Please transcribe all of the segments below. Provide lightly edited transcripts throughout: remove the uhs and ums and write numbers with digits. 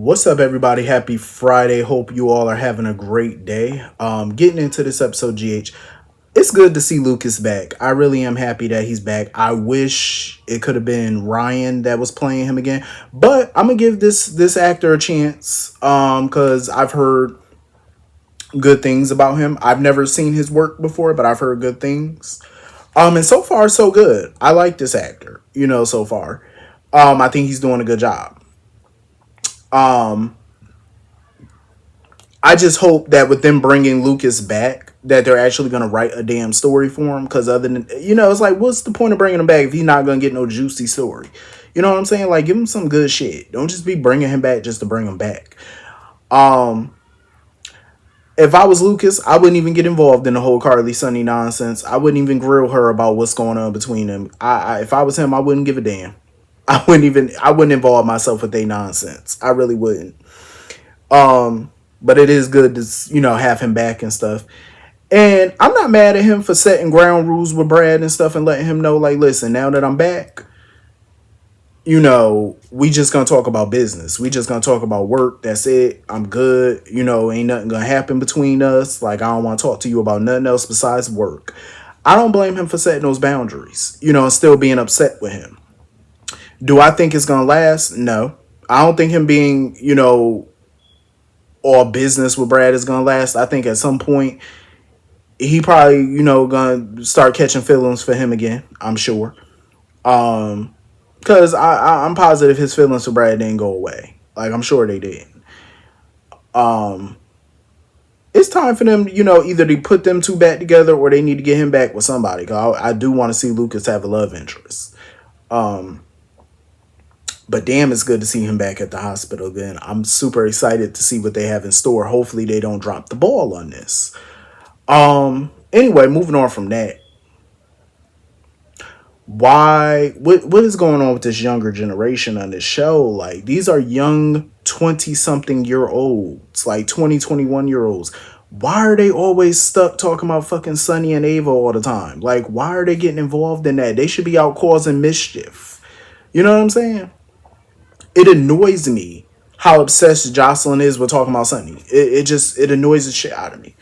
What's up, everybody? Happy Friday. Hope you all are having a great day. Getting into this episode, GH, it's good to see Lucas back. I really am happy that he's back. I wish it could have been Ryan that was playing him again, but I'm gonna give this actor a chance. Because I've heard good things about him. I've never seen his work before, but I've heard good things. And so far so good. I like this actor. So far, I think he's doing a good job. Um, I just hope that with them bringing Lucas back, that they're actually going to write a damn story for him. Because other than, it's like, what's the point of bringing him back if he's not going to get no juicy story? You know what I'm saying? Like, give him some good shit. Don't just be bringing him back just to bring him back. Um, if I was Lucas, I wouldn't even get involved in the whole Carly Sunny nonsense. I wouldn't even grill her about what's going on between them. If I was him, I wouldn't give a damn. I wouldn't involve myself with their nonsense. I really wouldn't. But it is good to have him back and stuff. And I'm not mad at him for setting ground rules with Brad and stuff and letting him know, like, listen, now that I'm back, we just gonna talk about business. We just gonna talk about work. That's it. I'm good. Ain't nothing gonna happen between us. Like, I don't want to talk to you about nothing else besides work. I don't blame him for setting those boundaries, and still being upset with him. Do I think it's gonna last? No. I don't think him being, all business with Brad is gonna last. I think at some point he probably, gonna start catching feelings for him again. I'm sure. Because I'm positive his feelings for Brad didn't go away. Like, I'm sure they did. It's time for them, either to put them two back together or they need to get him back with somebody. Cause I do want to see Lucas have a love interest. But damn, it's good to see him back at the hospital again. I'm super excited to see what they have in store. Hopefully they don't drop the ball on this. Anyway, moving on from that. What is going on with this younger generation on this show? Like, these are young 20-something year olds, like 21 year olds. Why are they always stuck talking about fucking Sonny and Ava all the time? Like, why are they getting involved in that? They should be out causing mischief. You know what I'm saying? It annoys me how obsessed Jocelyn is with talking about Sonny. It annoys the shit out of me.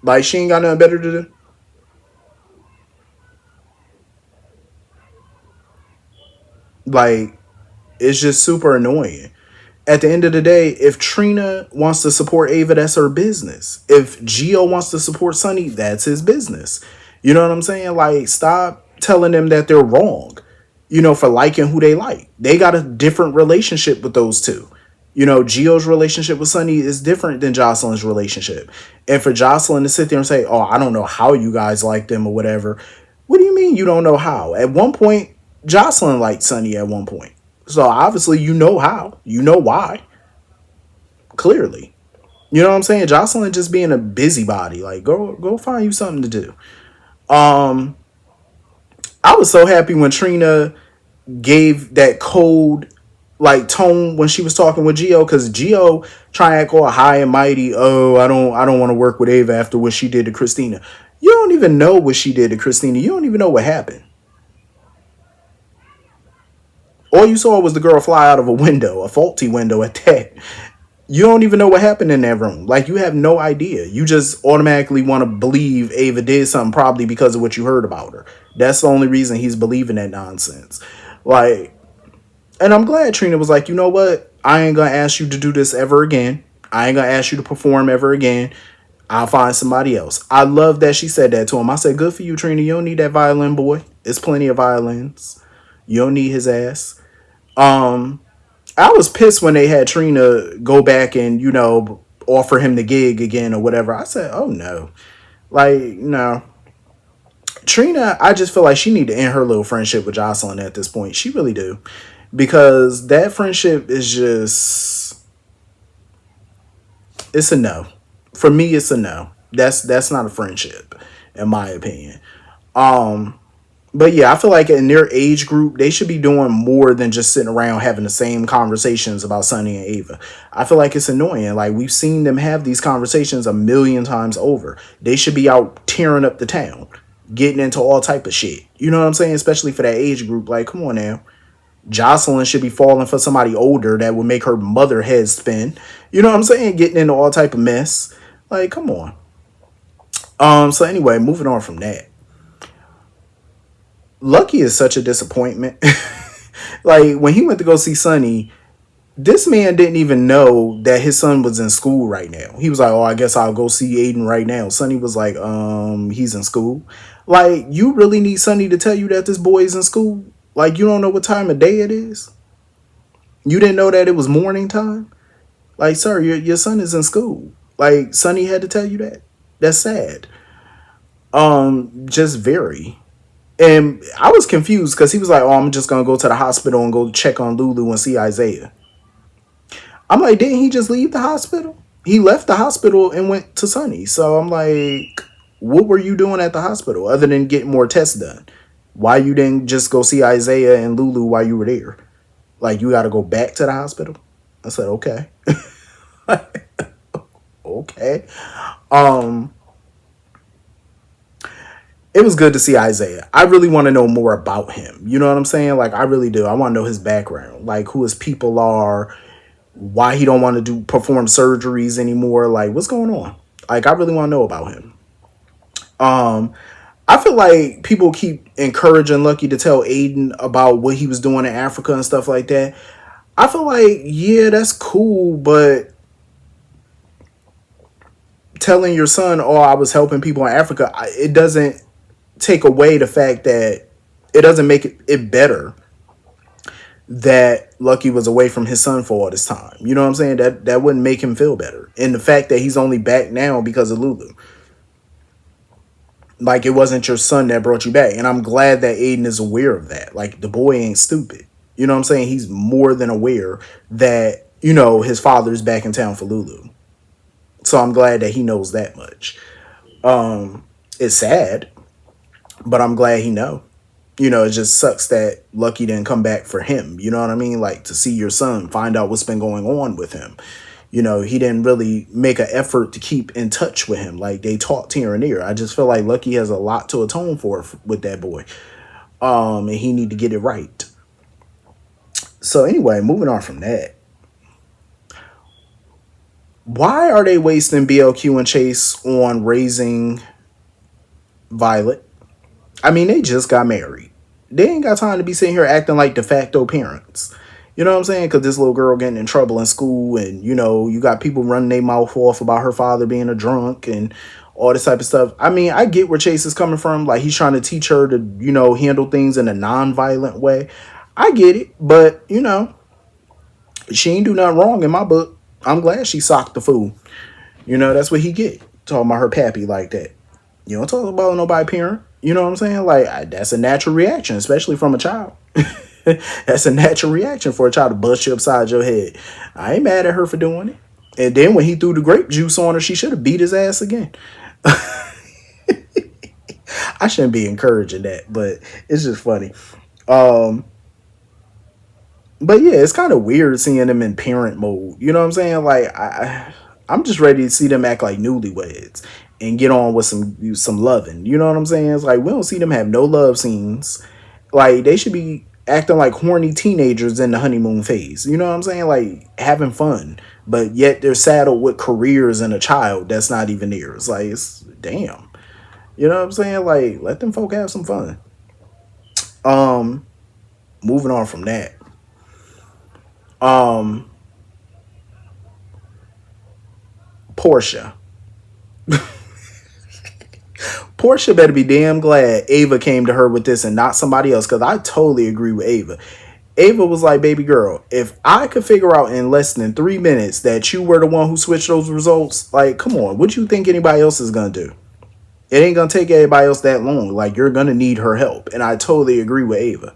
Like, she ain't got nothing better to do. Like, it's just super annoying. At the end of the day, if Trina wants to support Ava, that's her business. If Gio wants to support Sonny, that's his business. You know what I'm saying? Like, stop telling them that they're wrong, for liking who they like. They got a different relationship with those two. Gio's relationship with Sonny is different than Jocelyn's relationship. And for Jocelyn to sit there and say, oh, I don't know how you guys like them or whatever. What do you mean you don't know how? At one point, Jocelyn liked Sonny at one point. So obviously you know how. You know why. Clearly. You know what I'm saying? Jocelyn just being a busybody. Like, go find you something to do. I was so happy when Trina gave that cold like tone when she was talking with Gio, because Gio trying to act all high and mighty. Oh, I don't want to work with Ava after what she did to Christina. You don't even know what she did to Christina. You don't even know what happened. All you saw was the girl fly out of a window, a faulty window at that. You don't even know what happened in that room. Like, you have no idea. You just automatically want to believe Ava did something, probably because of what you heard about her. That's the only reason he's believing that nonsense. Like, and I'm glad Trina was like, you know what? I ain't going to ask you to do this ever again. I ain't going to ask you to perform ever again. I'll find somebody else. I love that she said that to him. I said, good for you, Trina. You don't need that violin boy. It's plenty of violins. You don't need his ass. I was pissed when they had Trina go back and, offer him the gig again or whatever. I said, oh no. Like, no. Trina, I just feel like she need to end her little friendship with Jocelyn at this point. She really do. Because that friendship is just, it's a no. For me, it's a no. That's not a friendship, in my opinion. But yeah, I feel like in their age group, they should be doing more than just sitting around having the same conversations about Sonny and Ava. I feel like it's annoying. Like, we've seen them have these conversations a million times over. They should be out tearing up the town, getting into all type of shit. You know what I'm saying? Especially for that age group. Like, come on now. Jocelyn should be falling for somebody older that would make her mother head spin. You know what I'm saying? Getting into all type of mess. Like, come on. So anyway, moving on from that. Lucky is such a disappointment. Like when he went to go see Sonny, this man didn't even know that his son was in school right now. He was like, "Oh, I guess I'll go see Aiden right now." Sonny was like, he's in school." Like, you really need Sonny to tell you that this boy is in school? Like, you don't know what time of day it is? You didn't know that it was morning time? Like, sir, your son is in school. Like, Sonny had to tell you that? That's sad. Just very. And I was confused because he was like, "Oh, I'm just gonna go to the hospital and go check on Lulu and see Isaiah." I'm like, didn't he just leave the hospital? He left the hospital and went to Sunny. So I'm like, what were you doing at the hospital other than getting more tests done? Why you didn't just go see Isaiah and Lulu while you were there? Like, you got to go back to the hospital? I said, okay. Okay. Um, it was good to see Isaiah. I really want to know more about him. You know what I'm saying? Like, I really do. I want to know his background, like who his people are, why he don't want to do perform surgeries anymore. Like, what's going on? Like, I really want to know about him. I feel like people keep encouraging Lucky to tell Aiden about what he was doing in Africa and stuff like that. I feel like, yeah, that's cool, but telling your son, "Oh, I was helping people in Africa," it doesn't take away the fact that it doesn't make it better that Lucky was away from his son for all this time. You know what I'm saying? That wouldn't make him feel better. And the fact that he's only back now because of Lulu. Like, it wasn't your son that brought you back. And I'm glad that Aiden is aware of that. Like, the boy ain't stupid. You know what I'm saying? He's more than aware that, his father's back in town for Lulu. So I'm glad that he knows that much. It's sad, but I'm glad he know. It just sucks that Lucky didn't come back for him. You know what I mean? Like, to see your son, find out what's been going on with him. He didn't really make an effort to keep in touch with him. Like, they talked here and there. I just feel like Lucky has a lot to atone for with that boy. And he need to get it right. So anyway, moving on from that. Why are they wasting BLQ and Chase on raising Violet? I mean, they just got married. They ain't got time to be sitting here acting like de facto parents. You know what I'm saying? Because this little girl getting in trouble in school, and, you got people running their mouth off about her father being a drunk and all this type of stuff. I mean, I get where Chase is coming from. Like, he's trying to teach her to, handle things in a non-violent way. I get it. But, she ain't do nothing wrong in my book. I'm glad she socked the fool. That's what he get. Talking about her pappy like that. You don't talk about nobody parent. You know what I'm saying? Like, that's a natural reaction, especially from a child. That's a natural reaction for a child to bust you upside your head. I ain't mad at her for doing it. And then when he threw the grape juice on her, she should have beat his ass again. I shouldn't be encouraging that, but it's just funny. But yeah, it's kind of weird seeing them in parent mode. You know what I'm saying? Like, I'm just ready to see them act like newlyweds and get on with some loving. You know what I'm saying? It's like, we don't see them have no love scenes. Like, they should be acting like horny teenagers in the honeymoon phase. You know what I'm saying? Like, having fun. But yet they're saddled with careers and a child that's not even theirs. Like, it's damn. You know what I'm saying? Like, let them folk have some fun. Moving on from that. Porsha. Porsha better be damn glad Ava came to her with this and not somebody else, because I totally agree with Ava. Ava was like, "Baby girl, if I could figure out in less than 3 minutes that you were the one who switched those results, like, come on, what you think anybody else is going to do? It ain't going to take anybody else that long. Like, you're going to need her help." And I totally agree with Ava.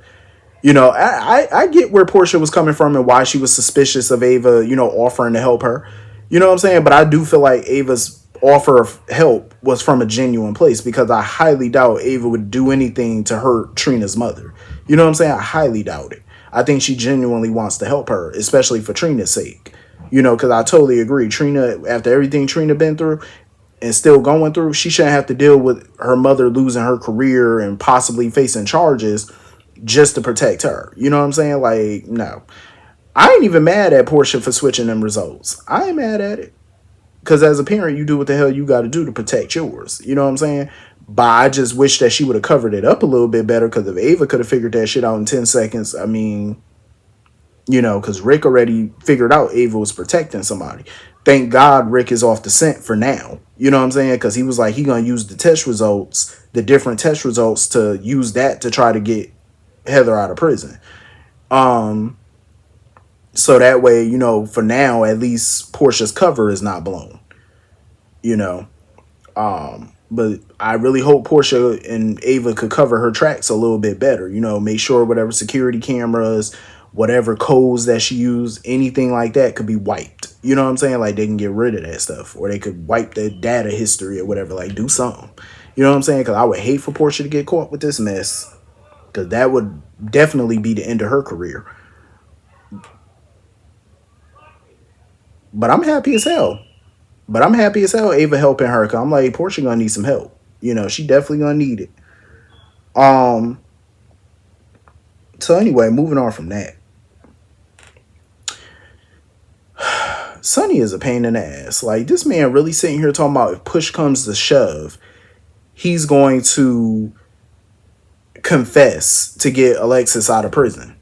I get where Porsha was coming from and why she was suspicious of Ava, offering to help her. You know what I'm saying? But I do feel like Ava's offer of help was from a genuine place, because I highly doubt Ava would do anything to hurt Trina's mother. You know what I'm saying? I highly doubt it. I think she genuinely wants to help her, especially for Trina's sake. Because I totally agree. Trina, after everything Trina been through and still going through, she shouldn't have to deal with her mother losing her career and possibly facing charges just to protect her. You know what I'm saying? Like, no. I ain't even mad at Porsha for switching them results. I ain't mad at it. Because as a parent, you do what the hell you got to do to protect yours. You know what I'm saying? But I just wish that she would have covered it up a little bit better. Because if Ava could have figured that shit out in 10 seconds, I mean, because Rick already figured out Ava was protecting somebody. Thank God Rick is off the scent for now. You know what I'm saying? Because he was like, he going to use the test results, the different test results, to use that to try to get Heather out of prison. So that way, for now, at least Portia's cover is not blown. You know. But I really hope Porsha and Ava could cover her tracks a little bit better. Make sure whatever security cameras, whatever codes that she used, anything like that could be wiped. You know what I'm saying? Like, they can get rid of that stuff, or they could wipe the data history or whatever. Like, do something. You know what I'm saying? Because I would hate for Porsha to get caught with this mess, because that would definitely be the end of her career. But I'm happy as hell. Ava helping her, because I'm like, Porsha gonna need some help. She definitely gonna need it. Um. So anyway, moving on from that. Sonny is a pain in the ass. Like, this man really sitting here talking about if push comes to shove, he's going to confess to get Alexis out of prison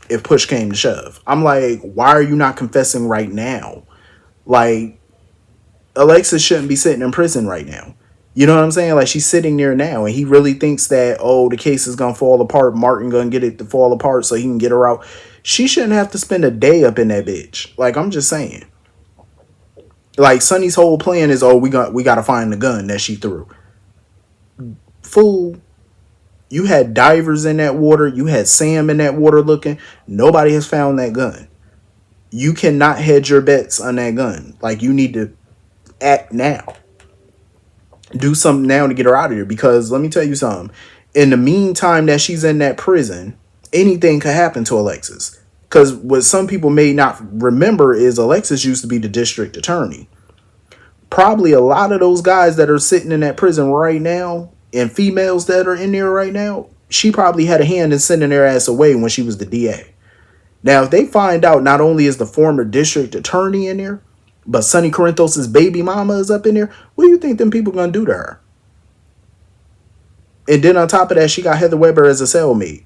if push came to shove. I'm like, why are you not confessing right now? Like, Alexis shouldn't be sitting in prison right now. You know what I'm saying? Like, she's sitting there now, and he really thinks that, the case is going to fall apart. Martin going to get it to fall apart so he can get her out. She shouldn't have to spend a day up in that bitch. Like, I'm just saying. Like, Sonny's whole plan is, we got to find the gun that she threw. Fool. You had divers in that water. You had Sam in that water looking. Nobody has found that gun. You cannot hedge your bets on that gun. Like, you need to act now. Do something now to get her out of here. Because let me tell you something. In the meantime that she's in that prison, anything could happen to Alexis. Because what some people may not remember is Alexis used to be the district attorney. Probably a lot of those guys that are sitting in that prison right now, and females that are in there right now, she probably had a hand in sending their ass away when she was the DA. Now, if they find out not only is the former district attorney in there, but Sonny Corinthos' baby mama is up in there, what do you think them people gonna do to her? And then on top of that, she got Heather Weber as a cellmate.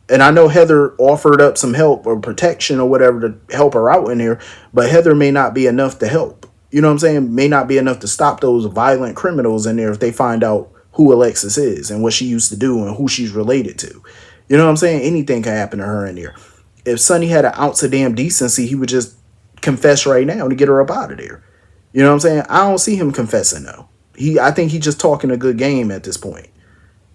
And I know Heather offered up some help or protection or whatever to help her out in there, but Heather may not be enough to help. You know what I'm saying? May not be enough to stop those violent criminals in there if they find out who Alexis is and what she used to do and who she's related to. You know what I'm saying? Anything can happen to her in there. If Sonny had an ounce of damn decency, he would just confess right now to get her up out of there. You know what I'm saying? I don't see him confessing though. I think he's just talking a good game at this point.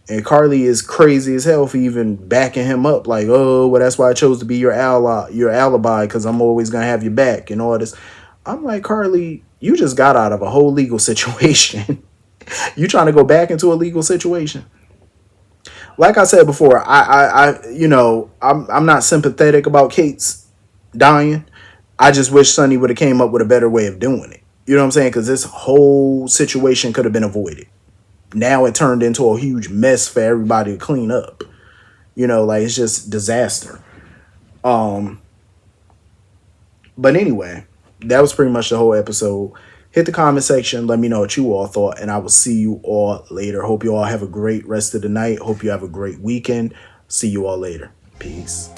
And Carly is crazy as hell for even backing him up. Like, well, that's why I chose to be your alibi, because I'm always going to have your back and all this. I'm like, Carly, you just got out of a whole legal situation. You trying to go back into a legal situation? Like I said before, I'm not sympathetic about Kate's dying. I just wish Sonny would have came up with a better way of doing it. You know what I'm saying? Because this whole situation could have been avoided. Now it turned into a huge mess for everybody to clean up. Like, it's just disaster. But anyway, that was pretty much the whole episode. Hit the comment section. Let me know what you all thought, and I will see you all later. Hope you all have a great rest of the night. Hope you have a great weekend. See you all later. Peace.